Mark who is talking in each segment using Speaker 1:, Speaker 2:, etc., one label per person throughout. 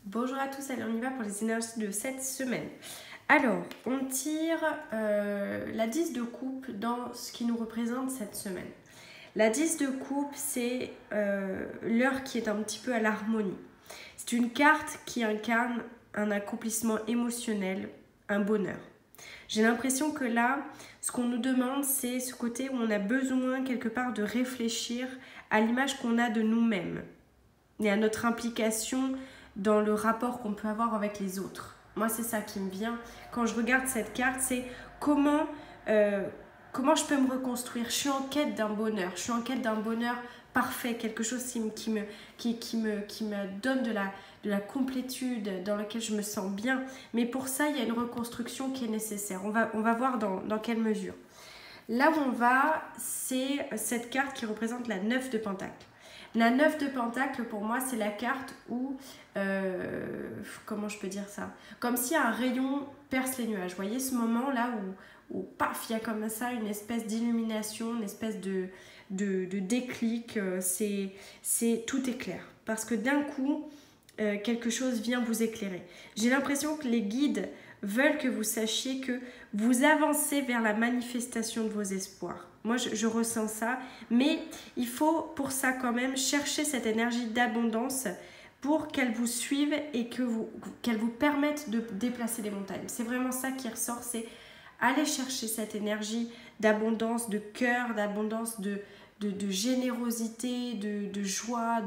Speaker 1: Bonjour à tous, allez on y va pour les énergies de cette semaine. Alors, on tire la 10 de coupe dans ce qui nous représente cette semaine. La 10 de coupe, c'est l'heure qui est un petit peu à l'harmonie. C'est une carte qui incarne un accomplissement émotionnel, un bonheur. J'ai l'impression que là, ce qu'on nous demande, c'est ce côté où on a besoin quelque part de réfléchir à l'image qu'on a de nous-mêmes et à notre implication dans le rapport qu'on peut avoir avec les autres. Moi, c'est ça qui me vient quand je regarde cette carte, c'est comment je peux me reconstruire. Je suis en quête d'un bonheur, je suis en quête d'un bonheur parfait, quelque chose qui me donne de la complétude, dans laquelle je me sens bien. Mais pour ça, il y a une reconstruction qui est nécessaire. On va voir dans quelle mesure. Là où on va, c'est cette carte qui représente la 9 de Pentacle. La 9 de Pentacle, pour moi, c'est la carte où, comment je peux dire ça, comme si un rayon perce les nuages. Vous voyez ce moment-là où paf, il y a comme ça une espèce d'illumination, une espèce de déclic, tout est clair. Parce que d'un coup, quelque chose vient vous éclairer. J'ai l'impression que les guides veulent que vous sachiez que vous avancez vers la manifestation de vos espoirs. Moi, je ressens ça, mais il faut pour ça quand même chercher cette énergie d'abondance pour qu'elle vous suive et qu'elle vous permette de déplacer les montagnes. C'est vraiment ça qui ressort, c'est aller chercher cette énergie d'abondance, de cœur, d'abondance, de générosité, de joie,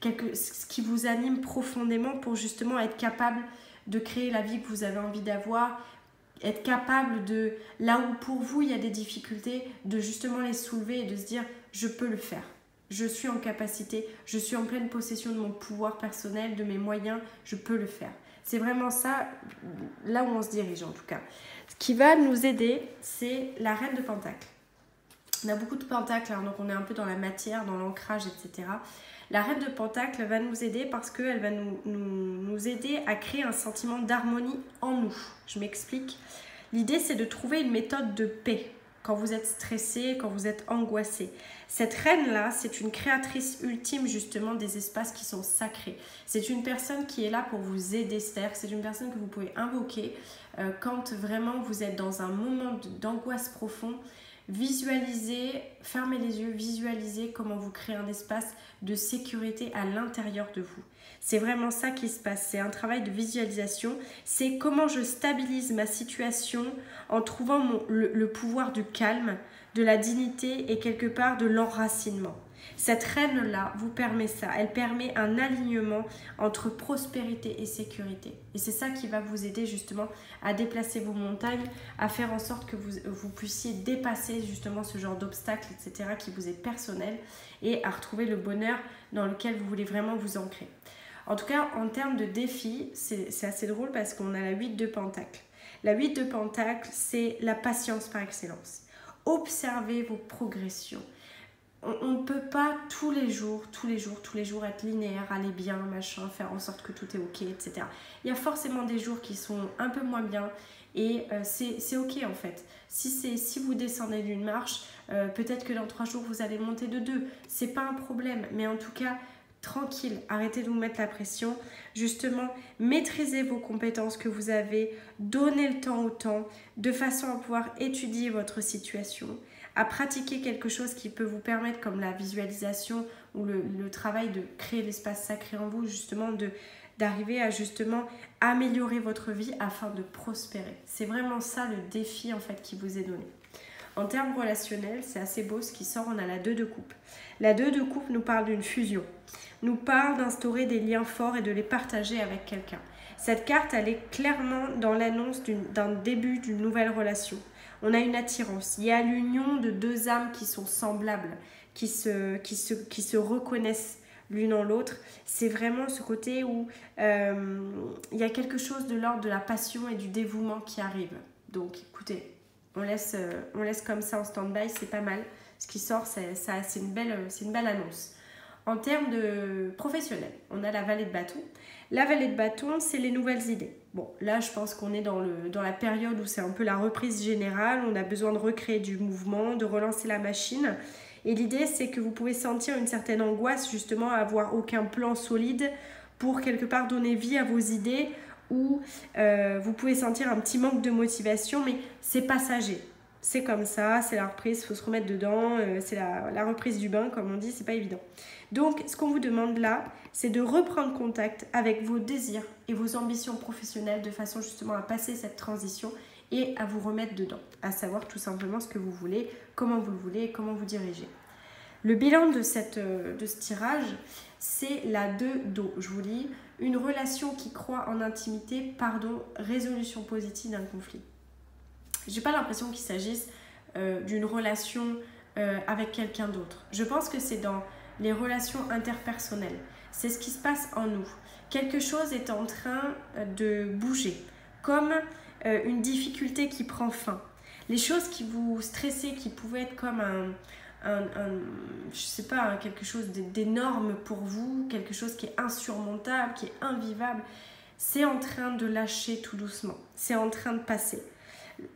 Speaker 1: ce qui vous anime profondément pour justement être capable de créer la vie que vous avez envie d'avoir, être capable de, là où pour vous il y a des difficultés, de justement les soulever et de se dire je peux le faire. Je suis en capacité, je suis en pleine possession de mon pouvoir personnel, de mes moyens, je peux le faire. C'est vraiment ça, là où on se dirige en tout cas. Ce qui va nous aider, c'est la reine de Pentacle. On a beaucoup de pentacles, hein, donc on est un peu dans la matière, dans l'ancrage, etc. La reine de Pentacle va nous aider parce qu'elle va nous aider à créer un sentiment d'harmonie en nous. Je m'explique. L'idée, c'est de trouver une méthode de paix quand vous êtes stressé, quand vous êtes angoissé. Cette reine-là, c'est une créatrice ultime justement des espaces qui sont sacrés. C'est une personne qui est là pour vous aider, c'est-à-dire que c'est une personne que vous pouvez invoquer quand vraiment vous êtes dans un moment d'angoisse profonde. Visualisez, fermez les yeux, visualisez comment vous créez un espace de sécurité à l'intérieur de vous. C'est vraiment ça qui se passe, c'est un travail de visualisation, c'est comment je stabilise ma situation en trouvant le pouvoir du calme, de la dignité et quelque part de l'enracinement. Cette reine-là vous permet ça, elle permet un alignement entre prospérité et sécurité. Et c'est ça qui va vous aider justement à déplacer vos montagnes, à faire en sorte que vous puissiez dépasser justement ce genre d'obstacles, etc. qui vous est personnel et à retrouver le bonheur dans lequel vous voulez vraiment vous ancrer. En tout cas, en termes de défis, c'est assez drôle parce qu'on a la 8 de Pentacle. La 8 de Pentacle, c'est la patience par excellence. Observez vos progressions. On ne peut pas tous les jours être linéaire, aller bien, machin, faire en sorte que tout est ok, etc. Il y a forcément des jours qui sont un peu moins bien et c'est ok en fait. Si vous descendez d'une marche, peut-être que dans 3 jours vous allez monter de 2. C'est pas un problème, mais en tout cas, tranquille, arrêtez de vous mettre la pression. Justement, maîtrisez vos compétences que vous avez, donnez le temps au temps, de façon à pouvoir étudier votre situation, à pratiquer quelque chose qui peut vous permettre, comme la visualisation ou le travail de créer l'espace sacré en vous, justement d'arriver à justement améliorer votre vie afin de prospérer. C'est vraiment ça le défi en fait qui vous est donné. En termes relationnels, c'est assez beau ce qui sort, on a la 2 de coupe. La 2 de coupe nous parle d'une fusion, nous parle d'instaurer des liens forts et de les partager avec quelqu'un. Cette carte, elle est clairement dans l'annonce d'un début d'une nouvelle relation. On a une attirance, il y a l'union de 2 âmes qui sont semblables, qui se reconnaissent l'une en l'autre. C'est vraiment ce côté où il y a quelque chose de l'ordre de la passion et du dévouement qui arrive. Donc écoutez, on laisse comme ça en stand-by, c'est pas mal. Ce qui sort, c'est une belle annonce. En termes de professionnel, on a la vallée de bâton. La vallée de bâton, c'est les nouvelles idées. Bon, là, je pense qu'on est dans la période où c'est un peu la reprise générale. On a besoin de recréer du mouvement, de relancer la machine. Et l'idée, c'est que vous pouvez sentir une certaine angoisse, justement, à avoir aucun plan solide pour quelque part donner vie à vos idées, ou vous pouvez sentir un petit manque de motivation, mais c'est passager. C'est comme ça, c'est la reprise, il faut se remettre dedans, c'est la reprise du bain, comme on dit, c'est pas évident. Donc, ce qu'on vous demande là, c'est de reprendre contact avec vos désirs et vos ambitions professionnelles de façon justement à passer cette transition et à vous remettre dedans, à savoir tout simplement ce que vous voulez, comment vous le voulez et comment vous dirigez. Le bilan de ce tirage, c'est la 2 d'eau. Je vous lis, une relation qui croit en intimité, pardon, résolution positive d'un conflit. J'ai pas l'impression qu'il s'agisse d'une relation avec quelqu'un d'autre. Je pense que c'est dans les relations interpersonnelles. C'est ce qui se passe en nous. Quelque chose est en train de bouger, comme une difficulté qui prend fin. Les choses qui vous stressaient, qui pouvaient être comme je sais pas, quelque chose d'énorme pour vous, quelque chose qui est insurmontable, qui est invivable, c'est en train de lâcher tout doucement. C'est en train de passer.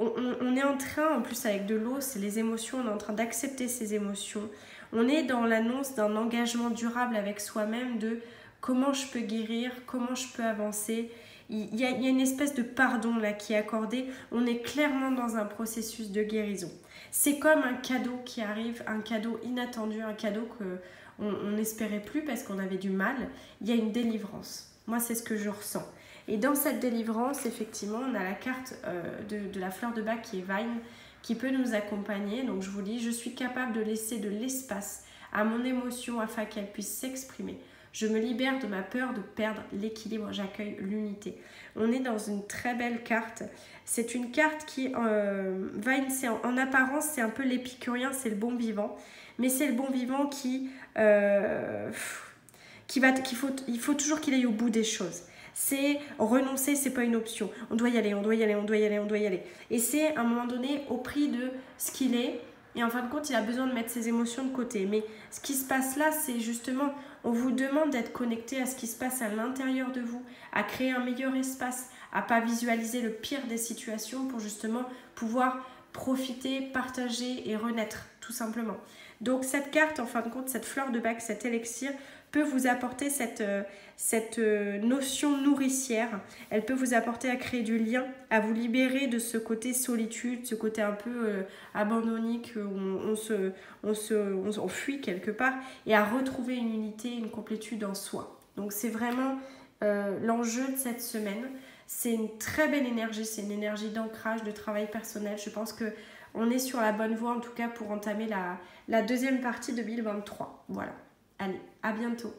Speaker 1: On est en train, en plus avec de l'eau, c'est les émotions, on est en train d'accepter ces émotions. On est dans l'annonce d'un engagement durable avec soi-même, de comment je peux guérir, comment je peux avancer. Il y a une espèce de pardon là qui est accordé. On est clairement dans un processus de guérison. C'est comme un cadeau qui arrive, un cadeau inattendu, un cadeau qu'on n'espérait plus parce qu'on avait du mal. Il y a une délivrance. Moi, c'est ce que je ressens. Et dans cette délivrance, effectivement, on a la carte de la fleur de bac qui est Vine, qui peut nous accompagner. Donc je vous dis, je suis capable de laisser de l'espace à mon émotion afin qu'elle puisse s'exprimer. Je me libère de ma peur de perdre l'équilibre, j'accueille l'unité. On est dans une très belle carte. C'est une carte qui, Vine, en apparence, c'est un peu l'épicurien, c'est le bon vivant. Mais c'est le bon vivant il faut toujours qu'il aille au bout des choses. C'est renoncer, c'est pas une option. On doit y aller, on doit y aller, on doit y aller, on doit y aller. Et c'est à un moment donné au prix de ce qu'il est. Et en fin de compte, il a besoin de mettre ses émotions de côté. Mais ce qui se passe là, c'est justement, on vous demande d'être connecté à ce qui se passe à l'intérieur de vous, à créer un meilleur espace, à pas visualiser le pire des situations pour justement pouvoir profiter, partager et renaître, tout simplement. Donc cette carte, en fin de compte, cette fleur de bac, cet élixir, peut vous apporter cette notion nourricière. Elle peut vous apporter à créer du lien, à vous libérer de ce côté solitude, ce côté un peu abandonnique où on fuit quelque part, et à retrouver une unité, une complétude en soi. Donc c'est vraiment l'enjeu de cette semaine. C'est une très belle énergie, c'est une énergie d'ancrage, de travail personnel. Je pense qu'on est sur la bonne voie en tout cas pour entamer la deuxième partie de 2023. Voilà. Allez, à bientôt.